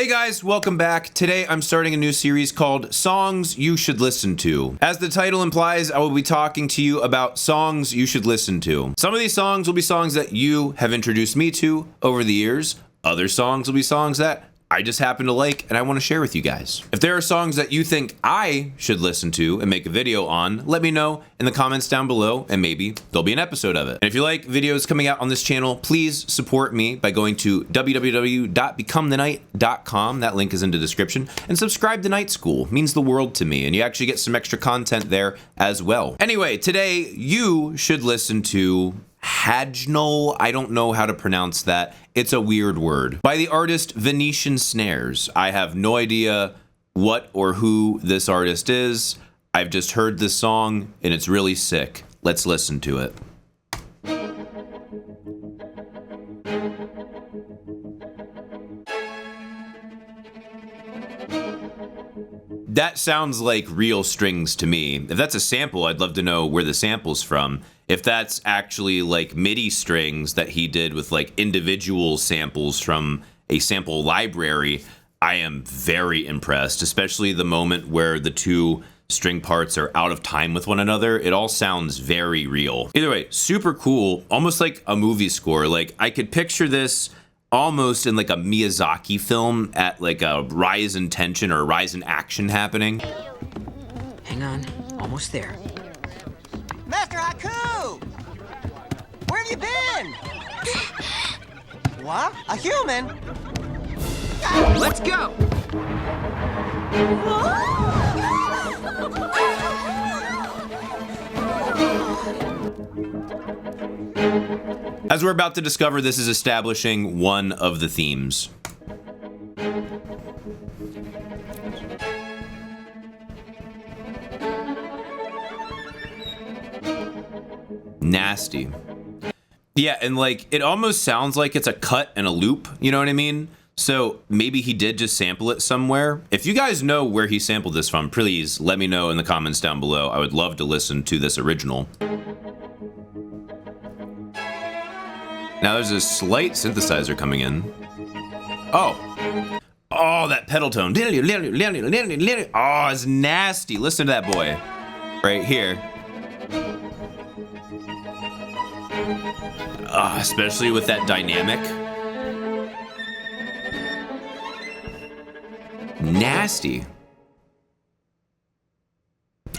guys, welcome back. Today I'm starting a new series called Songs You Should Listen To. As the title implies, I will be talking to you about songs you should listen to. Some of these songs will be songs that you have introduced me to over the years. Other songs will be songs that I just happen to like and I want to share with you guys. If there are songs that you think I should listen to and make a video on, let me know in the comments down below and maybe there'll be an episode of it. And if you like videos coming out on this channel, please support me by going to www.becomethenight.com. That link is in the description. And subscribe to Night School. It means the world to me and you actually get some extra content there as well. Anyway, today you should listen to Hajnal, I don't know how to pronounce that. It's a weird word. By the artist Venetian Snares. I have no idea what or who this artist is. I've just heard this song and it's really sick. Let's listen to it. That sounds like real strings to me. If that's a sample, I'd love to know where the sample's from. If that's actually like MIDI strings that he did with like individual samples from a sample library, I am very impressed, especially the moment where the two string parts are out of time with one another. It all sounds very real. Either way, super cool, almost like a movie score. Like I could picture this almost in like a Miyazaki film at like a rise in tension or rise in action happening. Hang on, almost there. Master Haku! Where have you been? What? A human? Let's go! As we're about to discover, this is establishing one of the themes. Nasty. Yeah, and like it almost sounds like it's a cut and a loop, you know what I mean? So maybe he did just sample it somewhere. If you guys know where he sampled this from, please let me know in the comments down below. I would love to listen to this original. Now there's a slight synthesizer coming in. Oh, that pedal tone. Oh, it's nasty. Listen to that boy right here. Especially with that dynamic. Nasty.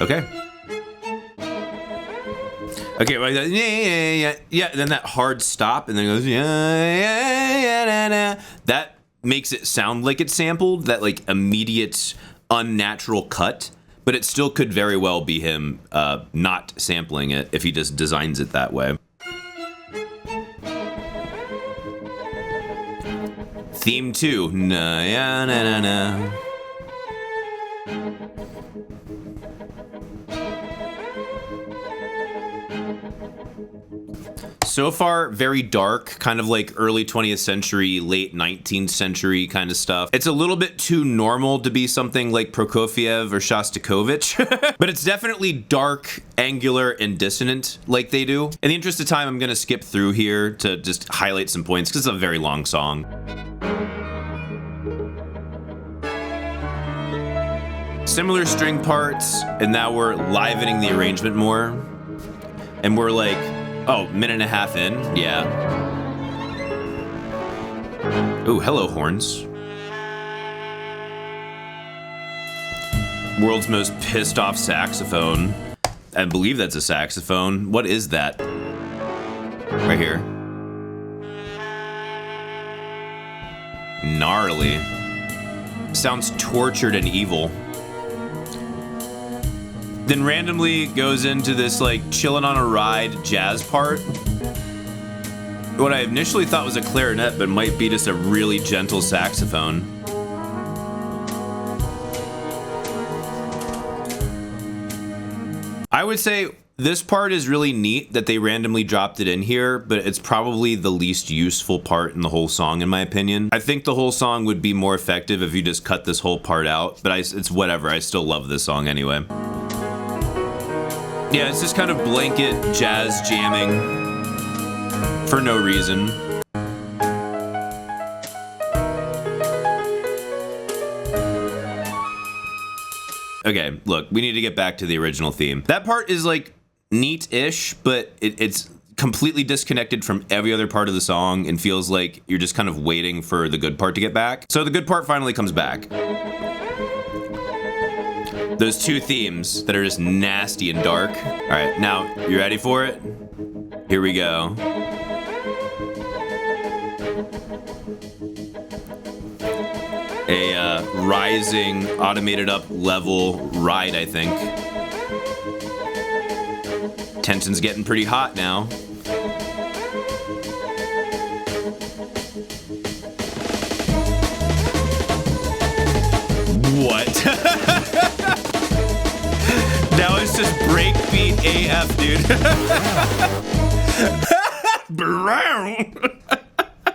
Okay. Okay, well, yeah, then that hard stop, and then it goes, yeah. That makes it sound like it's sampled, that like immediate unnatural cut, but it still could very well be him not sampling it if he just designs it that way. Theme 2. Na. So far, very dark, kind of like early 20th century, late 19th century kind of stuff. It's a little bit too normal to be something like Prokofiev or Shostakovich, but it's definitely dark, angular, and dissonant like they do. In the interest of time, I'm gonna skip through here to just highlight some points because it's a very long song. Similar string parts, and now we're livening the arrangement more. And we're like, oh, minute and a half in? Yeah. Ooh, hello, horns. World's most pissed off saxophone. I believe that's a saxophone. What is that? Right here. Gnarly. Sounds tortured and evil. Then randomly goes into this like chilling on a ride jazz part. What I initially thought was a clarinet, but might be just a really gentle saxophone. I would say this part is really neat that they randomly dropped it in here, but it's probably the least useful part in the whole song, in my opinion. I think the whole song would be more effective if you just cut this whole part out, but it's whatever. I still love this song anyway. Yeah, it's just kind of blanket jazz jamming for no reason. Okay, look, we need to get back to the original theme. That part is like neat-ish, but it's completely disconnected from every other part of the song and feels like you're just kind of waiting for the good part to get back. So the good part finally comes back. Those two themes that are just nasty and dark. All right, now, you ready for it? Here we go. A rising, automated up level ride, I think. Tension's getting pretty hot now. What? Now it's just breakbeat AF, dude.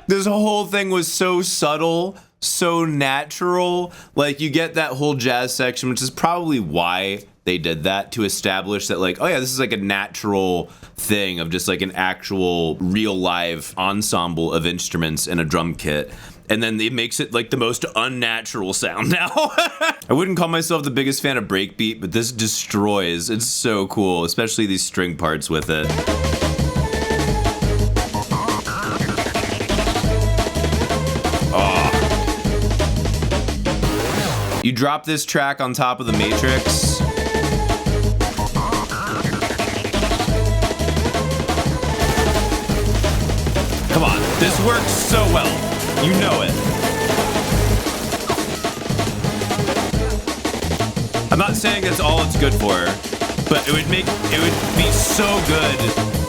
This whole thing was so subtle, so natural. Like, you get that whole jazz section, which is probably why they did that, to establish that, like, oh yeah, this is like a natural thing of just like an actual real live ensemble of instruments and a drum kit. And then it makes it like the most unnatural sound now. I wouldn't call myself the biggest fan of breakbeat, but this destroys. It's so cool, especially these string parts with it. Oh. You drop this track on top of the Matrix. Come on, this works so well. You know it. I'm not saying that's all it's good for, but it would be so good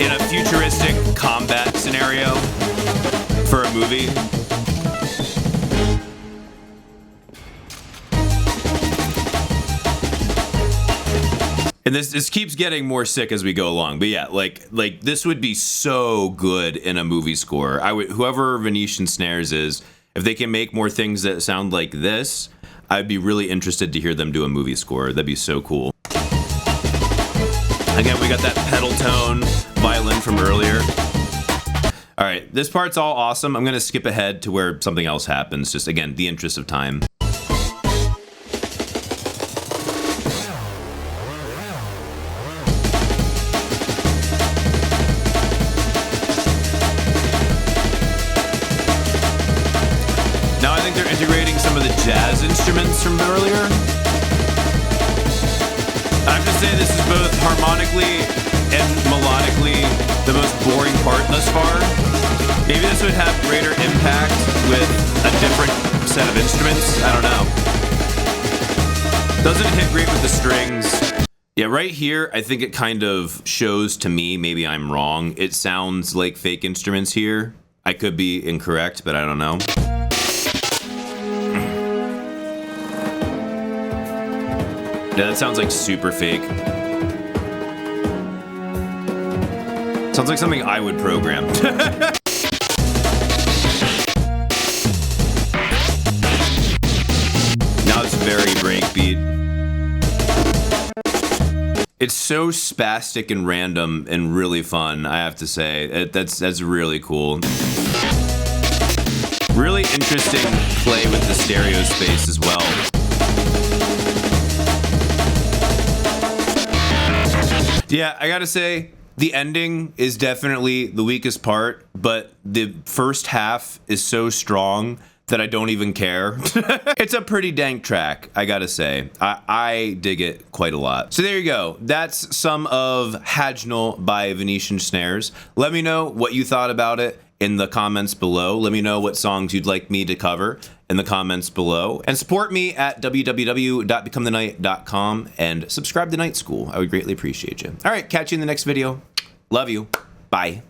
in a futuristic combat scenario for a movie. And this keeps getting more sick as we go along. But yeah, like this would be so good in a movie score. Whoever Venetian Snares is, if they can make more things that sound like this, I'd be really interested to hear them do a movie score. That'd be so cool. Again, we got that pedal tone violin from earlier. All right, this part's all awesome. I'm gonna skip ahead to where something else happens. Just again, the interest of time. Now I think they're integrating some of the jazz instruments from earlier. I have to say this is both harmonically and melodically the most boring part thus far. Maybe this would have greater impact with a different set of instruments. I don't know. Doesn't hit great with the strings. Yeah, right here, I think it kind of shows to me, maybe I'm wrong, it sounds like fake instruments here. I could be incorrect, but I don't know. Yeah, that sounds like super fake. Sounds like something I would program. Now it's very breakbeat. It's so spastic and random and really fun, I have to say. That's really cool. Really interesting play with the stereo space as well. Yeah, I gotta say, the ending is definitely the weakest part, but the first half is so strong that I don't even care. It's a pretty dank track, I gotta say. I dig it quite a lot. So there you go. That's some of Hajnal by Venetian Snares. Let me know what you thought about it in the comments below. Let me know what songs you'd like me to cover in the comments below. And support me at www.becomethenight.com and subscribe to Night School. I would greatly appreciate you. All right, catch you in the next video. Love you. Bye.